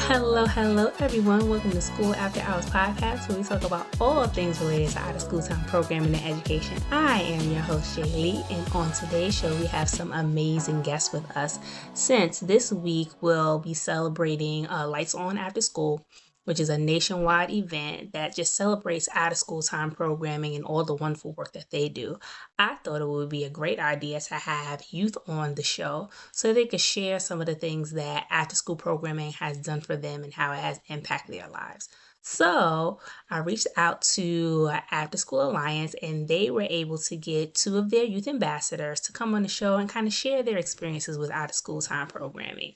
Hello, everyone. Welcome to School After Hours podcast, where we talk about all things related to out of school time programming and education. I am your host, Jay Lee, and on today's show, we have some amazing guests with us. Since this week, we'll be celebrating Lights On After School, which is a nationwide event that just celebrates out of school time programming and all the wonderful work that they do. I thought it would be a great idea to have youth on the show so they could share some of the things that after school programming has done for them and how it has impacted their lives. So I reached out to Afterschool Alliance, and they were able to get two of their youth ambassadors to come on the show and kind of share their experiences with out of school time programming.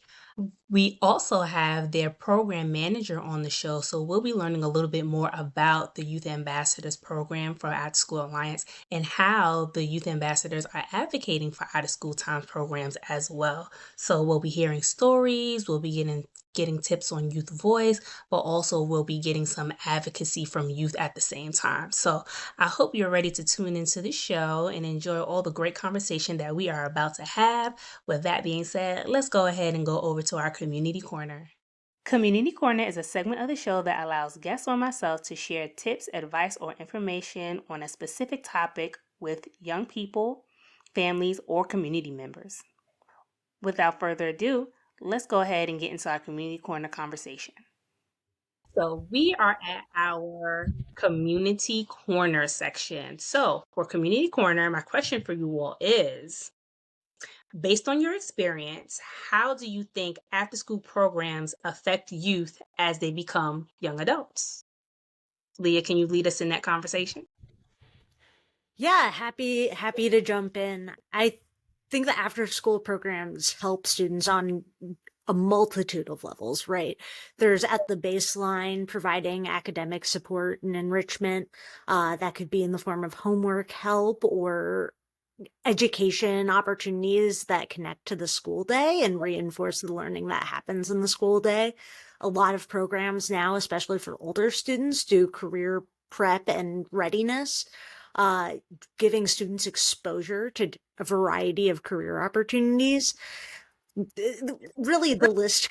We also have their program manager on the show, so we'll be learning a little bit more about the Youth Ambassadors program for Afterschool Alliance and how the Youth Ambassadors are advocating for out-of-school time programs as well. So we'll be hearing stories, we'll be getting tips on youth voice, but also we'll be getting some advocacy from youth at the same time. So I hope you're ready to tune into the show and enjoy all the great conversation that we are about to have. With that being said, let's go ahead and go over to our Community Corner. Community Corner is a segment of the show that allows guests or myself to share tips, advice, or information on a specific topic with young people, families, or community members. Without further ado, let's go ahead and get into our Community Corner conversation. So we are at our Community Corner section. So for Community Corner, my question for you all is, based on your experience, how do you think after-school programs affect youth as they become young adults? Leah, can you lead us in that conversation? Yeah, happy to jump in. I think the after-school programs help students on a multitude of levels, right? There's at the baseline providing academic support and enrichment. That could be in the form of homework help or education opportunities that connect to the school day and reinforce the learning that happens in the school day. A lot of programs now, especially for older students, do career prep and readiness, giving students exposure to a variety of career opportunities. Really, the list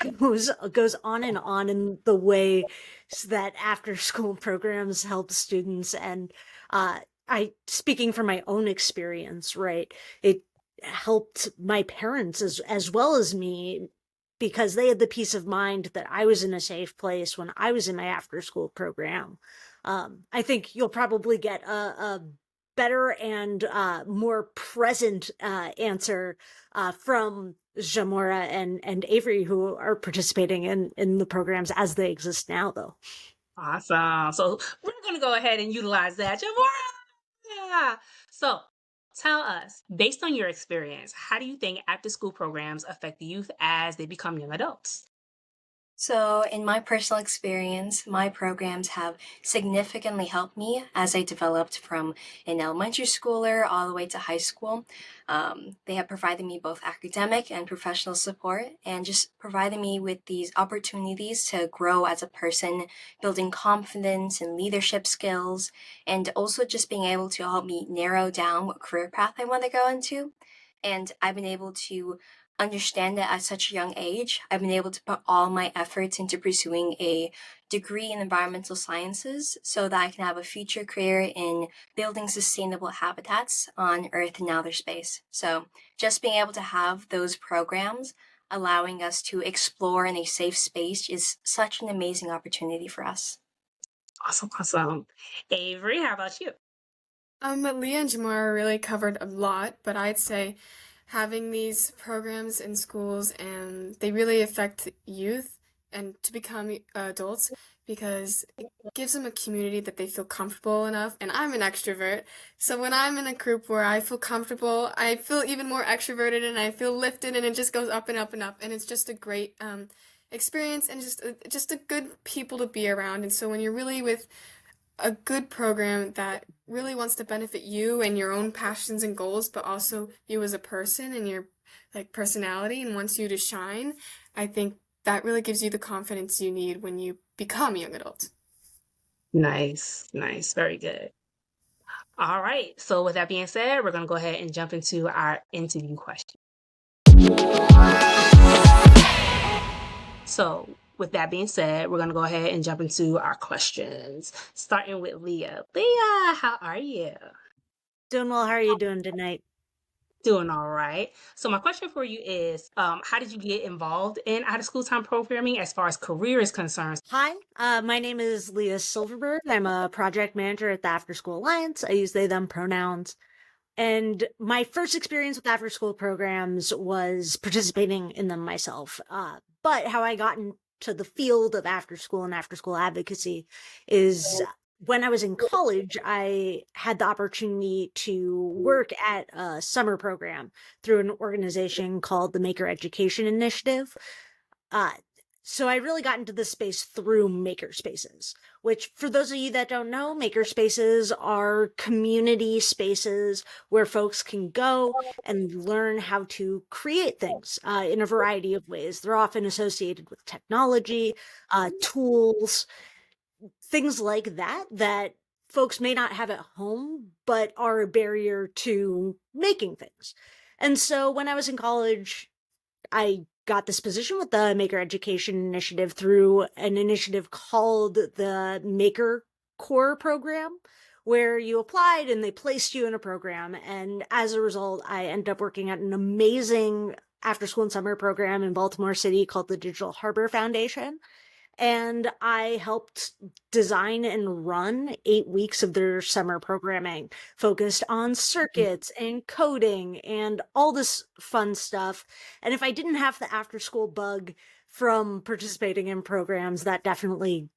goes on and on in the way that after school programs help students. And speaking from my own experience, right, it helped my parents as well as me, because they had the peace of mind that I was in a safe place when I was in my after school program. I think you'll probably get a better and more present answer from Jamora and Avery, who are participating in the programs as they exist now, though. Awesome. So we're going to go ahead and utilize that. Yeah. So tell us, based on your experience, how do you think after-school programs affect the youth as they become young adults? So, in my personal experience, my programs have significantly helped me as I developed from an elementary schooler all the way to high school. They have provided me both academic and professional support and just provided me with these opportunities to grow as a person, building confidence and leadership skills, and also just being able to help me narrow down what career path I want to go into. And I've been able to understand that at such a young age, I've been able to put all my efforts into pursuing a degree in environmental sciences so that I can have a future career in building sustainable habitats on Earth and outer space. So just being able to have those programs allowing us to explore in a safe space is such an amazing opportunity for us. Awesome. Avery, how about you? Leah and Jamora really covered a lot, but I'd say having these programs in schools and they really affect youth and to become adults because it gives them a community that they feel comfortable enough. And I'm an extrovert, so when I'm in a group where I feel comfortable, I feel even more extroverted and I feel lifted, and it just goes up and up and up. And it's just a great experience and just a good people to be around. And so when you're really with a good program that really wants to benefit you and your own passions and goals, but also you as a person and your personality and wants you to shine, I think that really gives you the confidence you need when you become a young adult. Nice. Very good. All right. So with that being said, we're going to go ahead and jump into our interview question. So with that being said, we're going to go ahead and jump into our questions, starting with Leah. Leah, how are you? Doing well. How are you doing tonight? Doing all right. So my question for you is, how did you get involved in out of school time programming as far as career is concerned? Hi, my name is Leah Silverberg. I'm a project manager at the Afterschool Alliance. I use they, them pronouns. And my first experience with after school programs was participating in them myself. But how I got into the field of after school and after school advocacy is when I was in college, I had the opportunity to work at a summer program through an organization called the Maker Education Initiative. Uh, so I really got into this space through maker spaces, which for those of you that don't know, maker spaces are community spaces where folks can go and learn how to create things in a variety of ways. They're often associated with technology, tools, things like that, that folks may not have at home, but are a barrier to making things. And so when I was in college, I got this position with the Maker Education Initiative through an initiative called the Maker Core program, where you applied and they placed you in a program. And as a result, I ended up working at an amazing after school and summer program in Baltimore City called the Digital Harbor Foundation. And I helped design and run 8 weeks of their summer programming focused on circuits and coding and all this fun stuff. And if I didn't have the after school bug from participating in programs, that definitely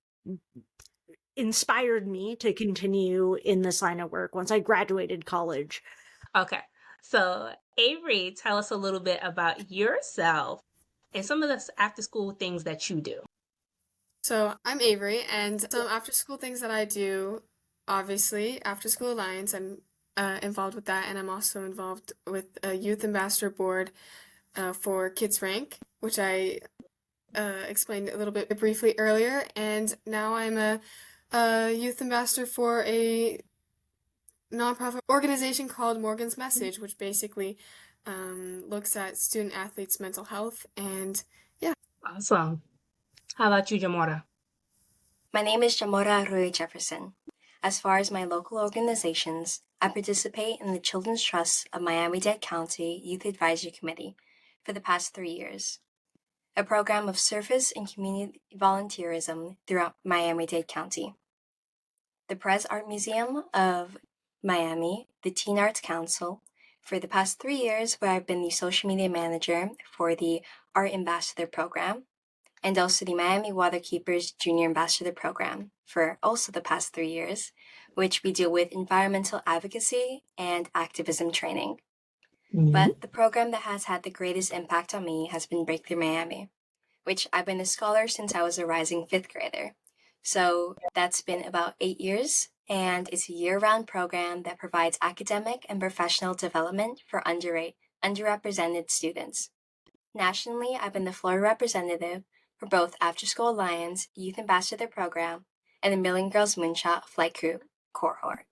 inspired me to continue in this line of work once I graduated college. Okay. So, Avery, tell us a little bit about yourself and some of the after school things that you do. So I'm Avery, and some after school things that I do, obviously, Afterschool Alliance, I'm involved with that, and I'm also involved with a youth ambassador board for Kids Rank, which I explained a little bit briefly earlier, and now I'm a youth ambassador for a nonprofit organization called Morgan's Message, which basically looks at student athletes' mental health, and yeah. Awesome. How about you, Jamora? My name is Jamora Roy Jefferson. As far as my local organizations, I participate in the Children's Trust of Miami-Dade County Youth Advisory Committee for the past 3 years, a program of service and community volunteerism throughout Miami-Dade County. The Perez Art Museum of Miami, the Teen Arts Council, for the past 3 years, where I've been the social media manager for the Art Ambassador Program, and also the Miami Waterkeepers Junior Ambassador Program for also the past 3 years, which we deal with environmental advocacy and activism training. But the program that has had the greatest impact on me has been Breakthrough Miami, which I've been a scholar since I was a rising 5th grader. So that's been about 8 years, and it's a year-round program that provides academic and professional development for underrepresented students. Nationally, I've been the Florida representative for both Afterschool Alliance Youth Ambassador Program and the Million Girls Moonshot Flight Crew cohort.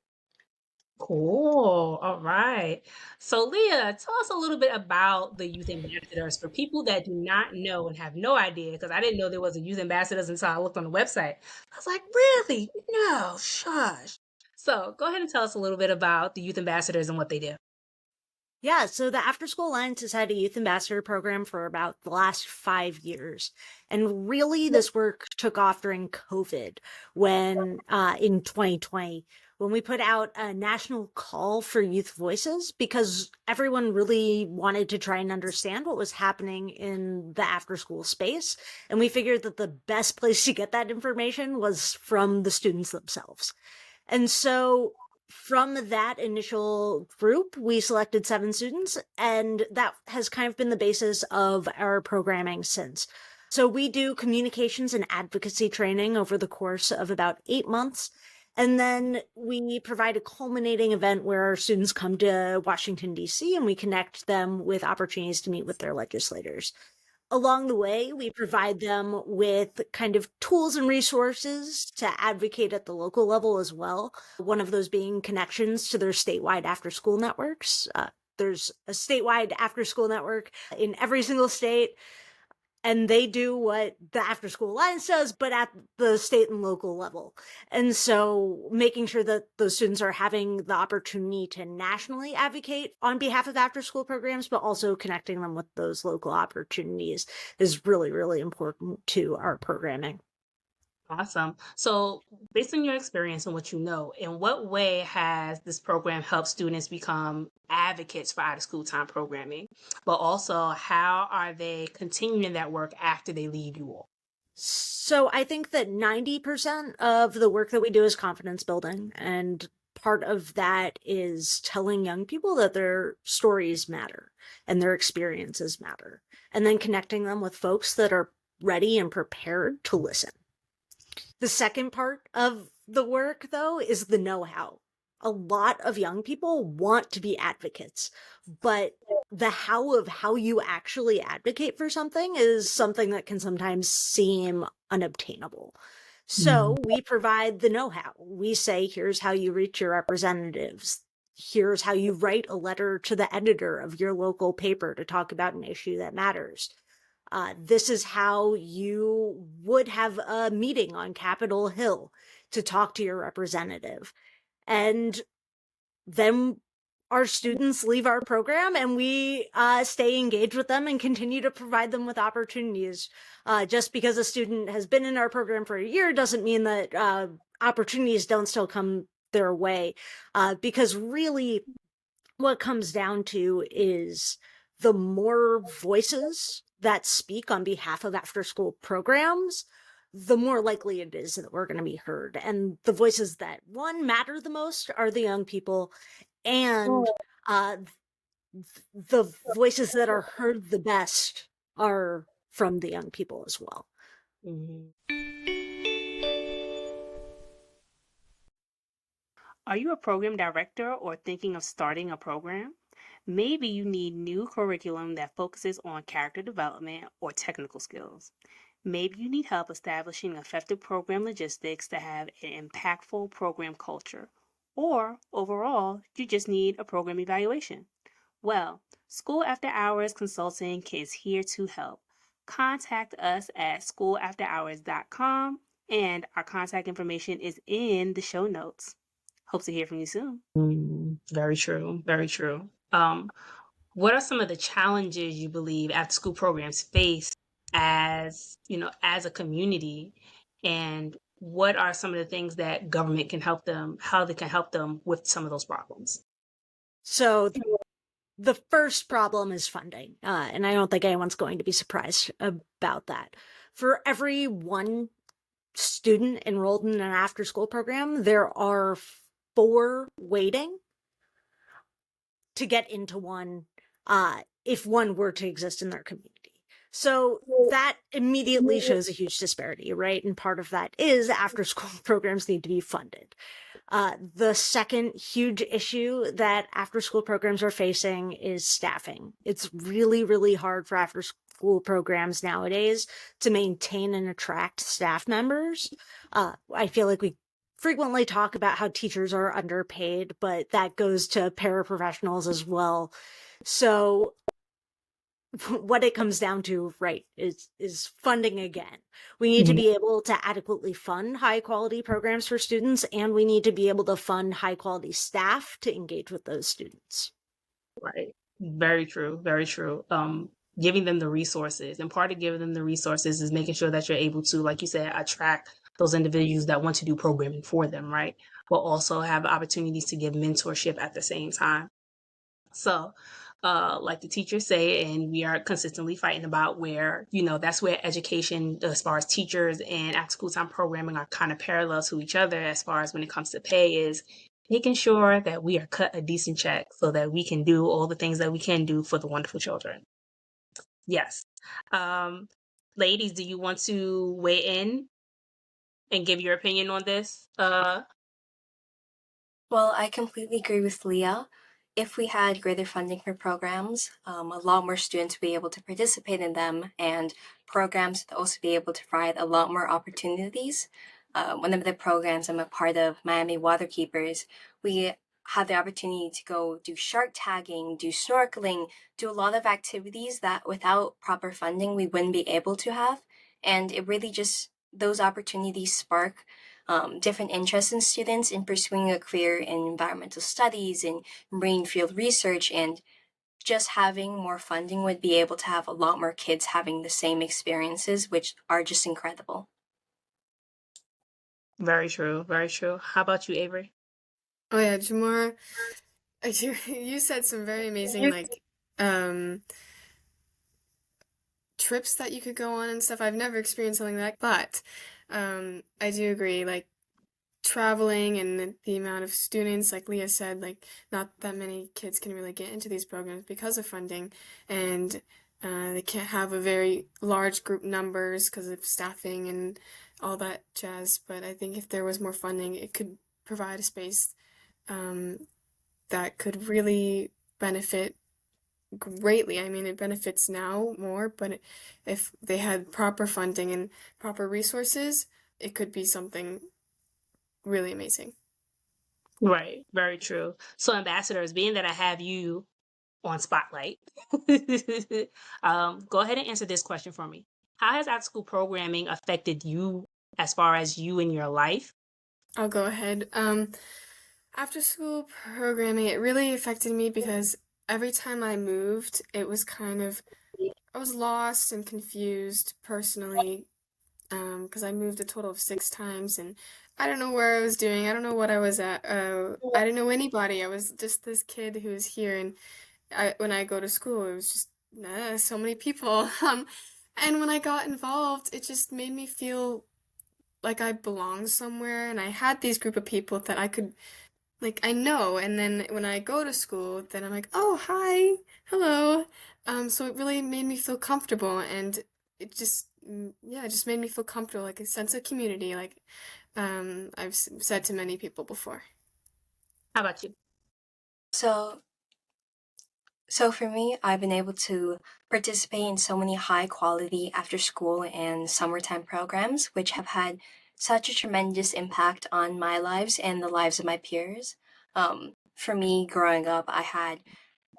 Cool. All right. So, Leah, tell us a little bit about the youth ambassadors for people that do not know and have no idea, because I didn't know there was a youth ambassadors until I looked on the website. I was like, really? No, shush. So, go ahead and tell us a little bit about the youth ambassadors and what they do. Yeah, so the Afterschool Alliance has had a youth ambassador program for about the last 5 years. And really, this work took off during COVID when, in 2020, when we put out a national call for youth voices because everyone really wanted to try and understand what was happening in the after school space. And we figured that the best place to get that information was from the students themselves. And so from that initial group, we selected 7 students, and that has kind of been the basis of our programming since. So we do communications and advocacy training over the course of about 8 months. And then we provide a culminating event where our students come to Washington, D.C., and we connect them with opportunities to meet with their legislators. Along the way, we provide them with kind of tools and resources to advocate at the local level as well. One of those being connections to their statewide after-school networks. There's a statewide after-school network in every single state. and they do what the Afterschool Alliance does, but at the state and local level. And so making sure that those students are having the opportunity to nationally advocate on behalf of after-school programs, but also connecting them with those local opportunities is really, really important to our programming. Awesome. So, based on your experience and what you know, in what way has this program helped students become advocates for out of school time programming? But also, how are they continuing that work after they leave you all? So I think that 90% of the work that we do is confidence building. And part of that is telling young people that their stories matter and their experiences matter. And then connecting them with folks that are ready and prepared to listen. The second part of the work, though, is the know-how. A lot of young people want to be advocates, but the how of how you actually advocate for something is something that can sometimes seem unobtainable. So we provide the know-how. We say, here's how you reach your representatives. Here's how you write a letter to the editor of your local paper to talk about an issue that matters. This is how you would have a meeting on Capitol Hill to talk to your representative. And then our students leave our program and we stay engaged with them and continue to provide them with opportunities. Just because a student has been in our program for a year doesn't mean that opportunities don't still come their way. Because really what comes down to is the more voices that speak on behalf of after school programs, the more likely it is that we're going to be heard. And the voices that, one, matter the most are the young people, and the voices that are heard the best are from the young people as well. Mhm. Are you a program director or thinking of starting a program? Maybe you need new curriculum that focuses on character development or technical skills. Maybe you need help establishing effective program logistics to have an impactful program culture. Or overall, you just need a program evaluation. Well, School After Hours Consulting is here to help. Contact us at schoolafterhours.com, and our contact information is in the show notes. Hope to hear from you soon. Very true. Very true. What are some of the challenges you believe after school programs face as, as a community? And what are some of the things that government can help them, how they can help them with some of those problems? So the first problem is funding, and I don't think anyone's going to be surprised about that. For every one student enrolled in an after-school program, there are 4 waiting to get into one if one were to exist in their community. So that immediately shows a huge disparity, right? And part of that is after-school programs need to be funded. The second huge issue that after-school programs are facing is staffing. It's really, really hard for after-school programs nowadays to maintain and attract staff members. I feel like we frequently talk about how teachers are underpaid, but that goes to paraprofessionals as well. So what it comes down to, right, is funding again. We need to be able to adequately fund high quality programs for students, and we need to be able to fund high quality staff to engage with those students. Right. Very true. Very true. Giving them the resources, and part of giving them the resources is making sure that you're able to, like you said, attract those individuals that want to do programming for them, right? But also have opportunities to give mentorship at the same time. So, like the teachers say, and we are consistently fighting about where, that's where education, as far as teachers and after school time programming are kind of parallel to each other as far as when it comes to pay is making sure that we are cut a decent check so that we can do all the things that we can do for the wonderful children. Yes. Ladies, do you want to weigh in and give your opinion on this? Well, I completely agree with Leah. If we had greater funding for programs, a lot more students would be able to participate in them, and programs would also be able to provide a lot more opportunities. One of the programs I'm a part of, Miami Waterkeepers, we had the opportunity to go do shark tagging, do snorkeling, do a lot of activities that without proper funding we wouldn't be able to have. And it really just, those opportunities spark different interests in students in pursuing a career in environmental studies and marine field research. And just having more funding would be able to have a lot more kids having the same experiences, which are just incredible. Very true. Very true. How about you, Avery? Oh yeah, Jamora, you said some very amazing like trips that you could go on and stuff. I've never experienced something like that, but I do agree, like traveling and the amount of students, like Leah said, like not that many kids can really get into these programs because of funding, and they can't have a very large group numbers because of staffing and all that jazz. But I think if there was more funding, it could provide a space that could really benefit greatly. I mean, it benefits now more, but if they had proper funding and proper resources, it could be something really amazing. Right. Very true. So, ambassadors, being that I have you on Spotlight, go ahead and answer this question for me. How has after school programming affected you as far as you in your life? I'll go ahead. After school programming, it really affected me because every time I moved, it was kind of, I was lost and confused personally, because I moved a total of 6 times and I don't know where I was doing. I don't know what I was at. I didn't know anybody. I was just this kid who was here, and when I go to school, it was just so many people. And when I got involved, it just made me feel like I belonged somewhere, and I had these group of people that I could, like, I know. And then when I go to school, then I'm like, oh, hi, hello. So it really made me feel comfortable, and it just, yeah, it just made me feel comfortable, like a sense of community, like I've said to many people before. How about you? So for me, I've been able to participate in so many high quality after school and summertime programs, which have had such a tremendous impact on my lives and the lives of my peers. For me, growing up, I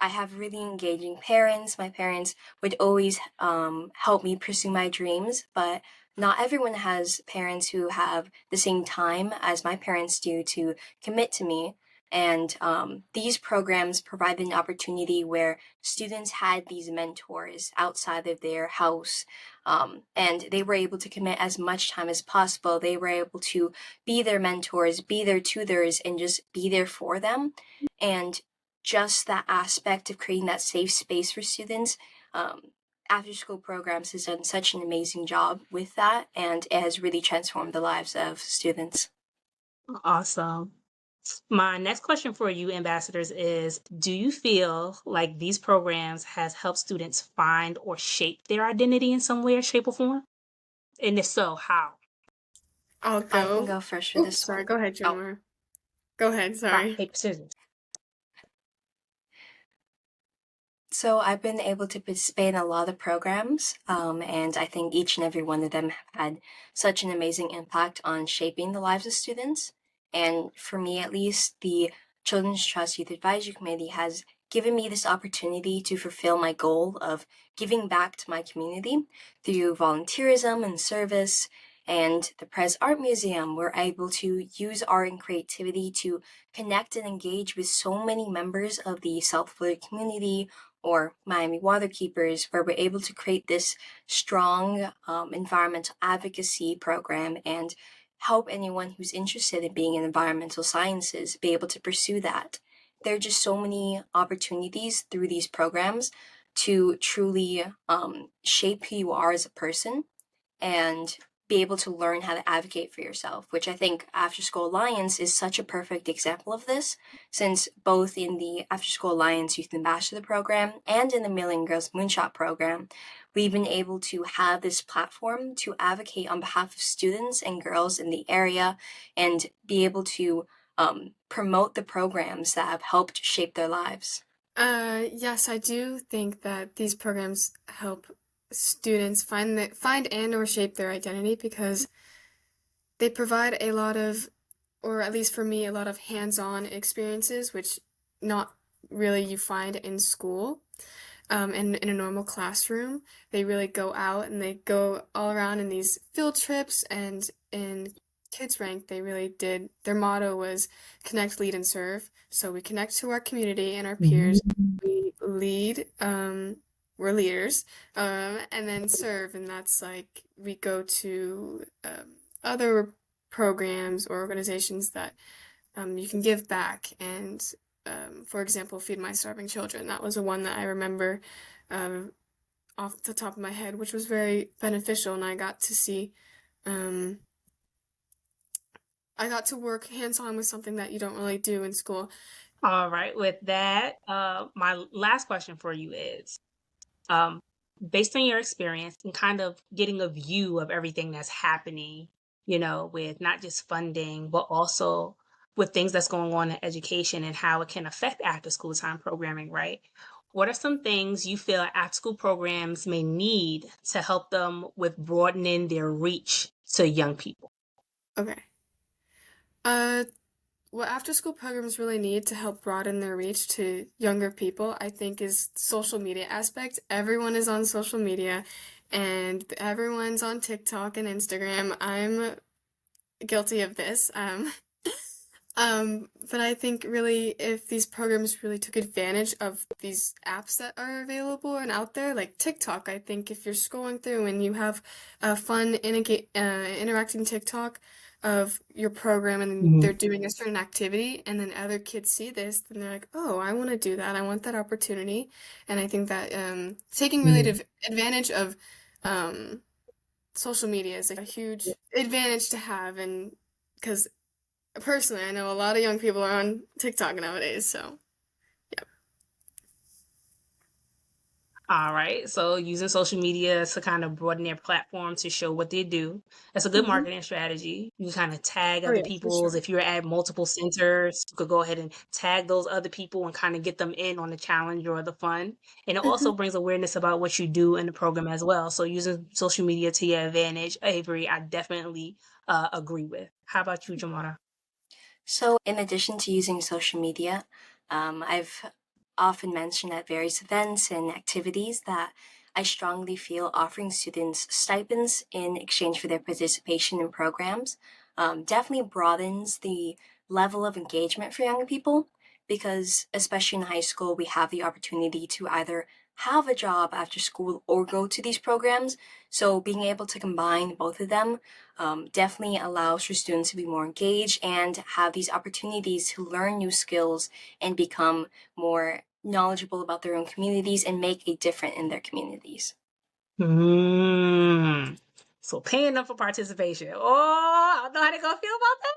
have really engaging parents. My parents would always help me pursue my dreams, but not everyone has parents who have the same time as my parents do to commit to me. And these programs provide an opportunity where students had these mentors outside of their house, and they were able to commit as much time as possible. They were able to be their mentors, be their tutors, and just be there for them. And just that aspect of creating that safe space for students, after school programs has done such an amazing job with that, and it has really transformed the lives of students. Awesome. My next question for you, ambassadors, is do you feel like these programs has helped students find or shape their identity in some way, shape, or form? And if so, how? I'll I can go. go first for Oops, this sorry, one. go ahead, Oh, Jamora. Go ahead, Rock, sorry. paper, scissors. so I've been able to participate in a lot of programs, and I think each and every one of them have had such an amazing impact on shaping the lives of students. And for me, at least, the Children's Trust Youth Advisory Committee has given me this opportunity to fulfill my goal of giving back to my community through volunteerism and service. And the Prez Art Museum, we're able to use art and creativity to connect and engage with so many members of the South Florida community or Miami Waterkeepers, where we're able to create this strong environmental advocacy program and help anyone who's interested in being in environmental sciences be able to pursue that. There are just so many opportunities through these programs to truly shape who you are as a person and be able to learn how to advocate for yourself, which I think Afterschool Alliance is such a perfect example of this, since both in the Afterschool Alliance Youth Ambassador Program and in the Million Girls Moonshot Program, we've been able to have this platform to advocate on behalf of students and girls in the area and be able to promote the programs that have helped shape their lives. Yes, I do think that these programs help students find and or shape their identity because they provide a lot of or at least for me, a lot of hands-on experiences, which not really you find in school, in a normal classroom. They really go out and they go all around in these field trips, and in Kids Rank, they really did, their motto was connect, lead, and serve. So we connect to our community and our peers, Mhm. we lead, we're leaders, and then serve, and that's like we go to other programs or organizations that you can give back. And for example, Feed My Starving Children. That was the one that I remember um, off the top of my head, which was very beneficial, and um, I got to work hands-on with something that you don't really do in school. All right. With that, my last question for you is, um, based on your experience and kind of getting a view of everything that's happening, with not just funding, but also with things that's going on in education and how it can affect after school time programming, right? What are some things you feel after school programs may need to help them with broadening their reach to young people? Okay. Uh, what after-school programs really need to help broaden their reach to younger people, I think, is social media aspect. Everyone is on social media, and everyone's on TikTok and Instagram. I'm guilty of this. But I think really if these programs really took advantage of these apps that are available and out there, like TikTok, I think if you're scrolling through and you have a fun interacting TikTok of your program and Mhm. they're doing a certain activity and then other kids see this, then they're like, oh, I want to do that. I want that opportunity. And I think that taking really Mhm. advantage of um, social media is like a huge advantage to have. And because personally, I know a lot of young people are on TikTok nowadays, so yeah. All right. So using social media to kind of broaden their platform to show what they do. That's a good Hmm. marketing strategy. You kind of tag Oh other yeah, for people's. sure. If you're at multiple centers, you could go ahead and tag those other people and kind of get them in on the challenge or the fun. And it Hmm. also brings awareness about what you do in the program as well. So using social media to your advantage, Avery, I definitely agree with. How about you, Jamona? So, in addition to using social media, I've often mentioned at various events and activities that I strongly feel offering students stipends in exchange for their participation in programs definitely broadens the level of engagement for young people because, especially in high school, we have the opportunity to either have a job after school or go to these programs. So, being able to combine both of them definitely allows for students to be more engaged and have these opportunities to learn new skills and become more knowledgeable about their own communities and make a difference in their communities. Mm. So paying them for participation. Oh, I don't know how they're gonna feel about that.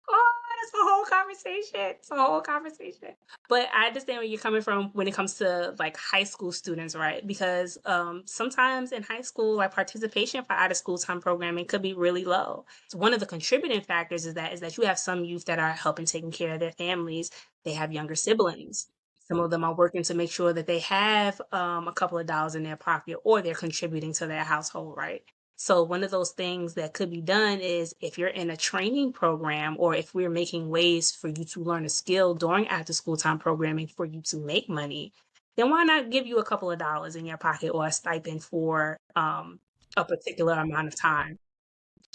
Oh, that's a whole conversation. It's a whole conversation. But I understand where you're coming from when it comes to like high school students, right? Because sometimes in high school, like participation for out of school time programming could be really low. So one of the contributing factors is that you have some youth that are helping taking care of their families. They have younger siblings. Some of them are working to make sure that they have a couple of dollars in their pocket or they're contributing to their household, right? So one of those things that could be done is if you're in a training program or if we're making ways for you to learn a skill during after school time programming for you to make money, then why not give you a couple of dollars in your pocket or a stipend for a particular amount of time?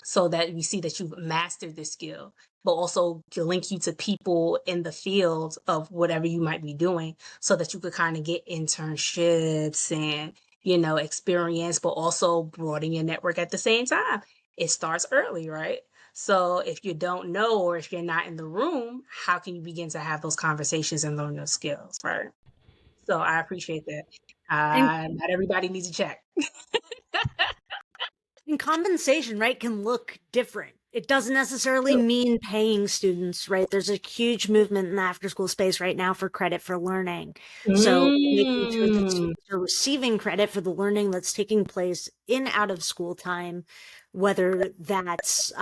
So that we see that you've mastered this skill, but also to link you to people in the field of whatever you might be doing so that you could kind of get internships and, experience, but also broaden your network at the same time. It starts early, right? So if you don't know or if you're not in the room, how can you begin to have those conversations and learn those skills, right? So I appreciate that. And Not everybody needs a check. And compensation, right, can look different. It doesn't necessarily mean paying students, right? There's a huge movement in the after school space right now for credit for learning. So making sure that Mm. students are receiving credit for the learning that's taking place in out of school time, whether that's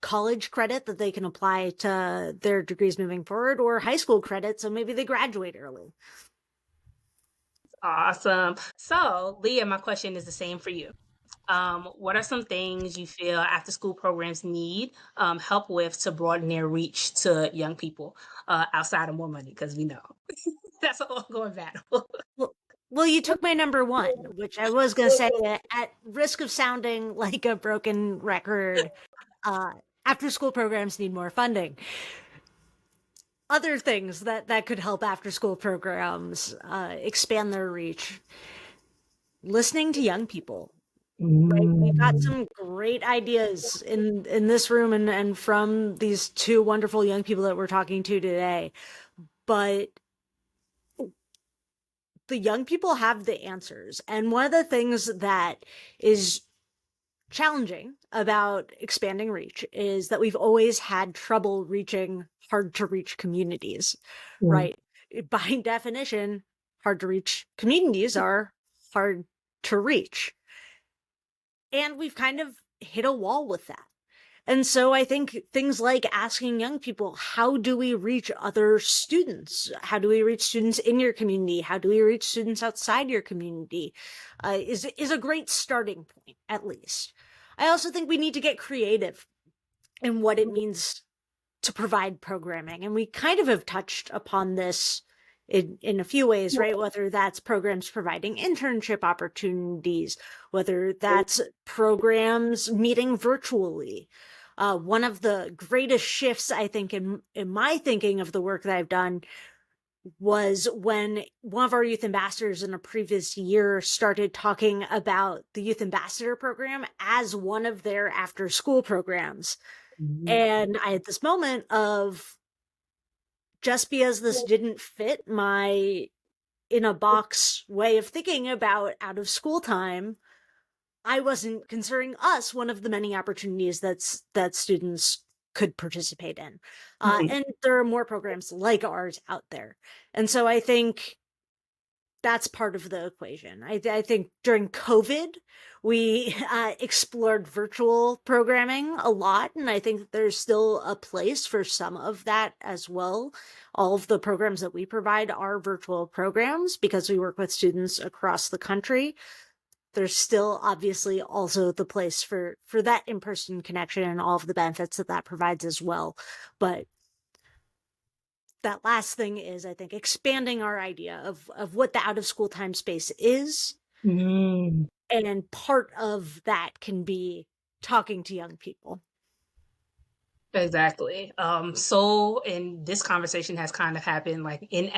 college credit that they can apply to their degrees moving forward or high school credit. So maybe they graduate early. Awesome. So, Leah, my question is the same for you. What are some things you feel after school programs need help with to broaden their reach to young people outside of more money? Because we know that's an ongoing battle. Well, well, you took my number one, which I was going to say, at risk of sounding like a broken record, after school programs need more funding. Other things that could help after school programs expand their reach. Listening to young people, right? We've got some great ideas in this room and from these two wonderful young people that we're talking to today. But the young people have the answers. And one of the things that is challenging about expanding reach is that we've always had trouble reaching hard to reach communities, right? By definition, hard to reach communities are hard to reach. And we've kind of hit a wall with that. And so I think things like asking young people, how do we reach other students? How do we reach students in your community? How do we reach students outside your community? Is a great starting point, at least. I also think we need to get creative in what it means to provide programming. And we kind of have touched upon this in a few ways, right? Whether that's programs providing internship opportunities, whether that's programs meeting virtually. One of the greatest shifts, I think, in my thinking of the work that I've done was when one of our youth ambassadors in a previous year started talking about the youth ambassador program as one of their after school programs. And I had this moment of, just because this didn't fit my in a box way of thinking about out of school time, I wasn't considering us one of the many opportunities that students could participate in. And there are more programs like ours out there. And so I think that's part of the equation. I think during COVID, we explored virtual programming a lot, and I think that there's still a place for some of that as well. All of the programs that we provide are virtual programs because we work with students across the country. There's still obviously also the place for that in-person connection and all of the benefits that provides as well. But that last thing is, I think, expanding our idea of what the out of school time space is. And part of that can be talking to young people. Exactly. So, and this conversation has kind of happened like in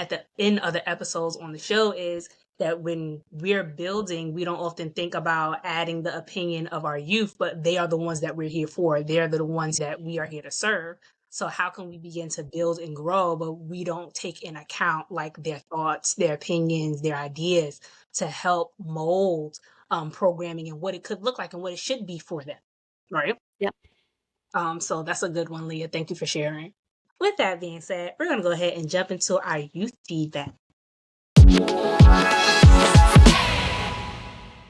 other episodes on the show, is that when we're building, we don't often think about adding the opinion of our youth, but they are the ones that we're here for. They're the ones that we are here to serve. So how can we begin to build and grow, but we don't take in account like their thoughts, their opinions, their ideas to help mold programming and what it could look like and what it should be for them, right? Yep. So that's a good one, Leah. Thank you for sharing. With that being said, we're going to go ahead and jump into our youth feedback.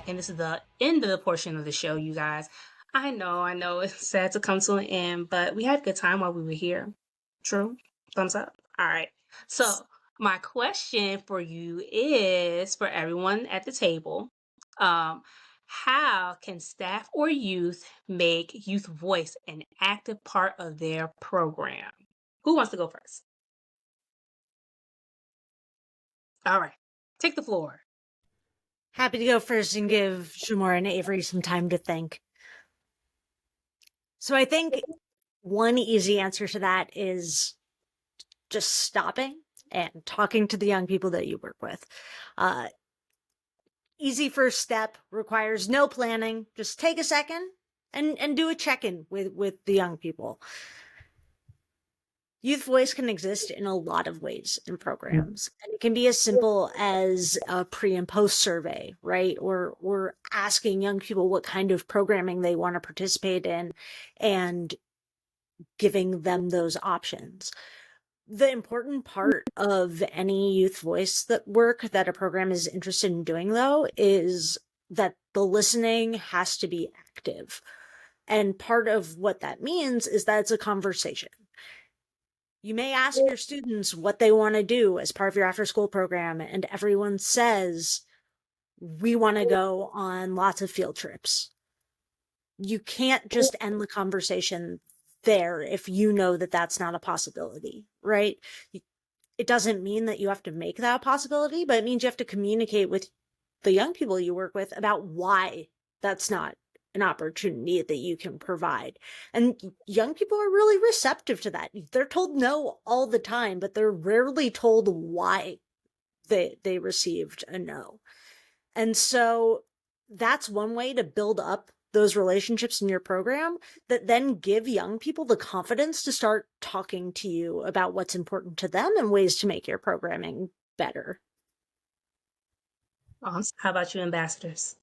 And this is the end of the portion of the show, you guys. I know it's sad to come to an end, but we had a good time while we were here. True? Thumbs up? All right. So my question for you is, for everyone at the table, how can staff or youth make youth voice an active part of their program? Who wants to go first? All right. Take the floor. Happy to go first and give Jamora and Avery some time to think. So I think one easy answer to that is just stopping and talking to the young people that you work with. Easy first step, requires no planning. Just take a second and do a check-in with the young people. Youth voice can exist in a lot of ways in programs. And it can be as simple as a pre and post survey, right? Or asking young people what kind of programming they want to participate in and giving them those options. The important part of any youth voice work that a program is interested in doing, though, is that the listening has to be active. And part of what that means is that it's a conversation. You may ask your students what they want to do as part of your after school program, and everyone says, we want to go on lots of field trips. you can't just end the conversation there if you know that that's not a possibility, right? It doesn't mean that you have to make that a possibility, but it means you have to communicate with the young people you work with about why that's not an opportunity that you can provide. And young people are really receptive to that. They're told no all the time, but they're rarely told why they received a no. And so that's one way to build up those relationships in your program that then give young people the confidence to start talking to you about what's important to them and ways to make your programming better. Awesome. How about you, ambassadors?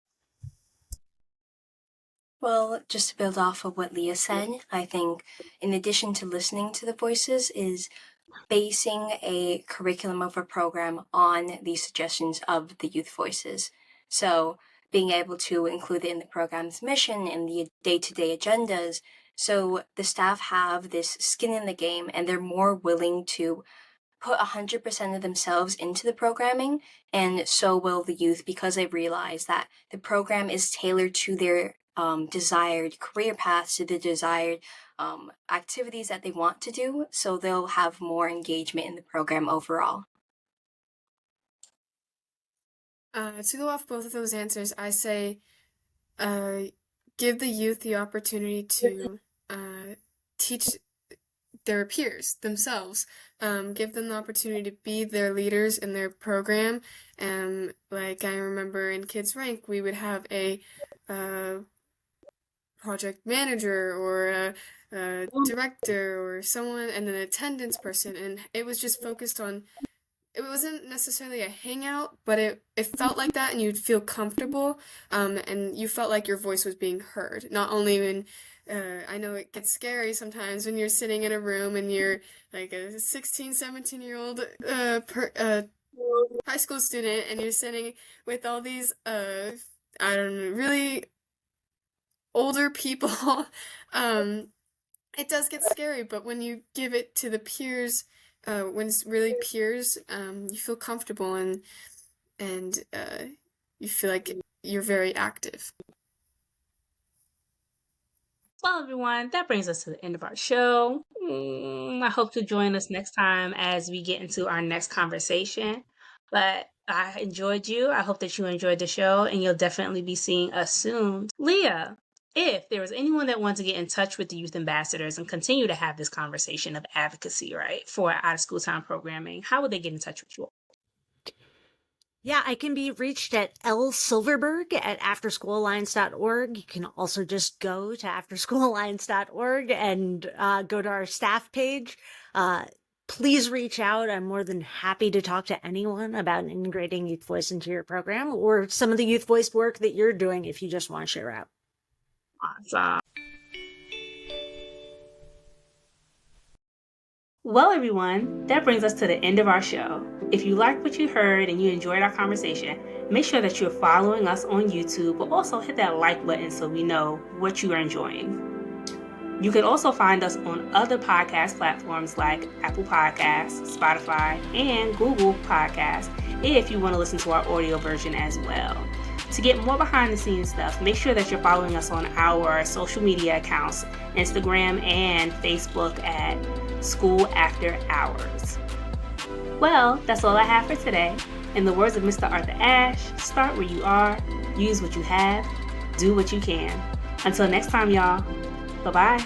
Well, just to build off of what Leah said, I think in addition to listening to the voices is basing a curriculum of a program on these suggestions of the youth voices. So being able to include it in the program's mission and the day-to-day agendas, so the staff have this skin in the game and they're more willing to put 100% of themselves into the programming, and so will the youth because they realize that the program is tailored to their desired career paths, to the desired activities that they want to do, so they'll have more engagement in the program overall. To go off both of those answers, I say give the youth the opportunity to teach their peers themselves. Give them the opportunity to be their leaders in their program. Like I remember in Kids Rank, we would have a project manager or a director or someone and an attendance person, and it was just focused on, it wasn't necessarily a hangout, but it felt like that, and you'd feel comfortable, and you felt like your voice was being heard. Not only when, I know it gets scary sometimes when you're sitting in a room and you're like a 16, 17-year-old high school student, and you're sitting with all these, I don't know, really older people. It does get scary, but when you give it to the peers, when it's really peers, you feel comfortable and you feel like you're very active. Well, everyone, that brings us to the end of our show. I hope to join us next time as we get into our next conversation. But I enjoyed you. I hope that you enjoyed the show, and you'll definitely be seeing us soon. Leah, if there was anyone that wants to get in touch with the youth ambassadors and continue to have this conversation of advocacy, right, for out of school time programming, how would they get in touch with you? Yeah, I can be reached at lsilverberg@afterschoolalliance.org. You can also just go to afterschoolalliance.org and go to our staff page. Please reach out. I'm more than happy to talk to anyone about integrating youth voice into your program or some of the youth voice work that you're doing if you just want to share out. Awesome. Well, everyone, that brings us to the end of our show. If you liked what you heard and you enjoyed our conversation, make sure that you're following us on YouTube, but also hit that like button so we know what you are enjoying. You can also find us on other podcast platforms like Apple Podcasts, Spotify, and Google Podcasts if you want to listen to our audio version as well. To get more behind the scenes stuff, make sure that you're following us on our social media accounts, Instagram and Facebook at School After Hours. Well, that's all I have for today. In the words of Mr. Arthur Ashe, start where you are, use what you have, do what you can. Until next time, y'all. Bye-bye.